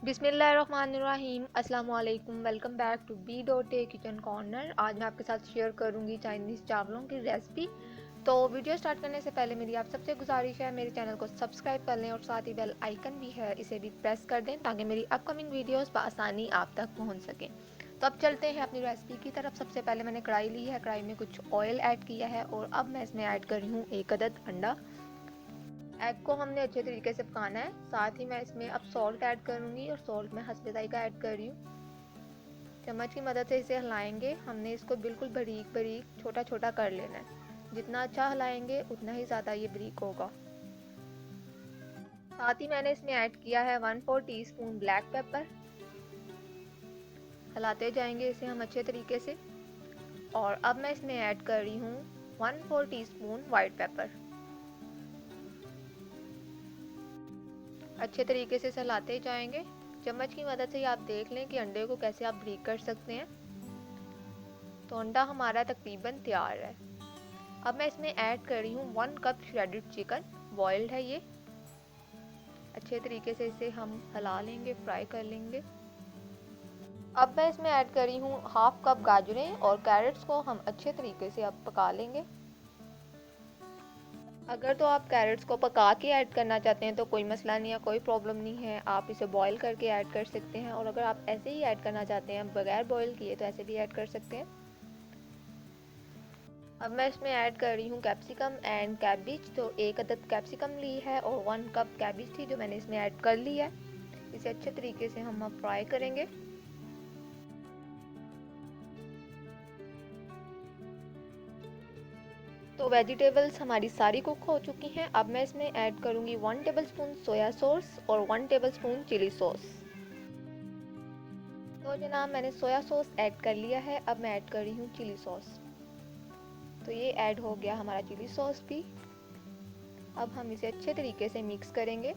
बिस्मिल्लाहिर्रहमानिर्रहीम अस्सलाम वालेकुम। Welcome back to B dot A kitchen corner. आज मैं आपके साथ शेयर करूंगी चाइनीज़ चावलों की रेसिपी। तो वीडियो स्टार्ट करने से पहले मेरी आप सबसे गुजारिश है, मेरे चैनल को सब्सक्राइब कर लें और साथ ही बेल आइकन भी है, इसे भी प्रेस कर दें ताकि मेरी अपकमिंग वीडियोस बआसानी आप तक पहुंच सकें। तो अब चलते हैं अपनी रेसिपी की तरफ। सबसे पहले मैंने कढ़ाई ली है, कढ़ाई में कुछ ऑयल ऐड किया है और अब मैं इसमें ऐड कर रही हूँ एक अदद अंडा। एग को हमने अच्छे तरीके से पकाना है। साथ ही मैं इसमें अब सॉल्ट ऐड करूंगी और सॉल्ट मैं हस्बे जायका ऐड कर रही हूँ। चम्मच की मदद से इसे हिलाएंगे। हमने इसको बिल्कुल बारीक बारीक छोटा छोटा कर लेना है। जितना अच्छा हिलाएंगे उतना ही ज़्यादा ये बारीक होगा। साथ ही मैंने इसमें ऐड किया है 1/4 टीस्पून ब्लैक पेपर। हिलाते जाएंगे इसे हम अच्छे तरीके से। और अब मैं इसमें ऐड कर रही हूँ 1/4 टीस्पून वाइट पेपर। अच्छे तरीके से हिलाते जाएंगे। चम्मच की मदद से आप देख लें कि अंडे को कैसे आप ब्रेक कर सकते हैं। तो अंडा हमारा तकरीबन तैयार है। अब मैं इसमें ऐड कर रही हूँ 1 कप श्रेडेड चिकन। बॉइल्ड है ये। अच्छे तरीके से इसे हम हिला लेंगे, फ्राई कर लेंगे। अब मैं इसमें ऐड कर रही हूँ हाफ कप गाजरें और कैरेट्स को हम अच्छे तरीके से अब पका लेंगे। अगर तो आप कैरेट्स को पका के ऐड करना चाहते हैं तो कोई मसला नहीं है, कोई प्रॉब्लम नहीं है, आप इसे बॉईल करके ऐड कर सकते हैं। और अगर आप ऐसे ही ऐड करना चाहते हैं बगैर बॉईल किए तो ऐसे भी ऐड कर सकते हैं। अब मैं इसमें ऐड कर रही हूँ कैप्सिकम एंड कैबिज। तो एक अदद कैप्सिकम ली है और 1 कप कैबिज थी जो मैंने इसमें ऐड कर ली है। इसे अच्छे तरीके से हम अब फ्राई करेंगे। तो वेजिटेबल्स हमारी सारी कुक हो चुकी हैं। अब मैं इसमें ऐड करूँगी 1 टेबलस्पून सोया सॉस और 1 टेबलस्पून चिली सॉस। तो जनाब मैंने सोया सॉस ऐड कर लिया है। अब मैं ऐड कर रही हूँ चिली सॉस। तो ये ऐड हो गया हमारा चिली सॉस भी। अब हम इसे अच्छे तरीके से मिक्स करेंगे।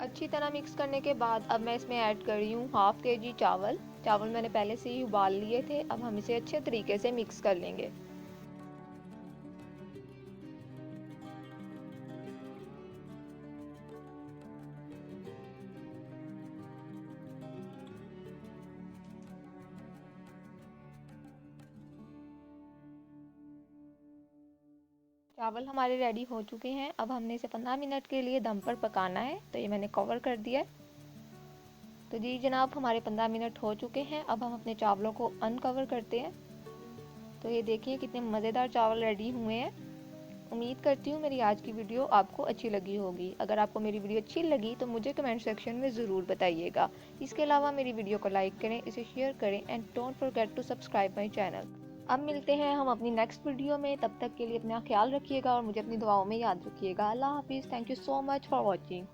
अच्छी तरह मिक्स करने के बाद अब मैं इसमें ऐड कर रही हूँ हाफ kg चावल। चावल मैंने पहले से ही उबाल लिए थे। अब हम इसे अच्छे तरीके से मिक्स कर लेंगे। चावल हमारे रेडी हो चुके हैं। अब हमने इसे 15 मिनट के लिए दम पर पकाना है। तो ये मैंने कवर कर दिया है। तो जी जनाब हमारे 15 मिनट हो चुके हैं। अब हम अपने चावलों को अनकवर करते हैं। तो ये देखिए कितने मज़ेदार चावल रेडी हुए हैं। उम्मीद करती हूँ मेरी आज की वीडियो आपको अच्छी लगी होगी। अगर आपको मेरी वीडियो अच्छी लगी तो मुझे कमेंट सेक्शन में ज़रूर बताइएगा। इसके अलावा मेरी वीडियो को लाइक करें, इसे शेयर करें and don't forget to subscribe my channel. अब मिलते हैं हम अपनी नेक्स्ट वीडियो में। तब तक के लिए अपना ख्याल रखिएगा और मुझे अपनी दुआओं में याद रखिएगा। अल्लाह हाफिज़। Thank you so much for watching.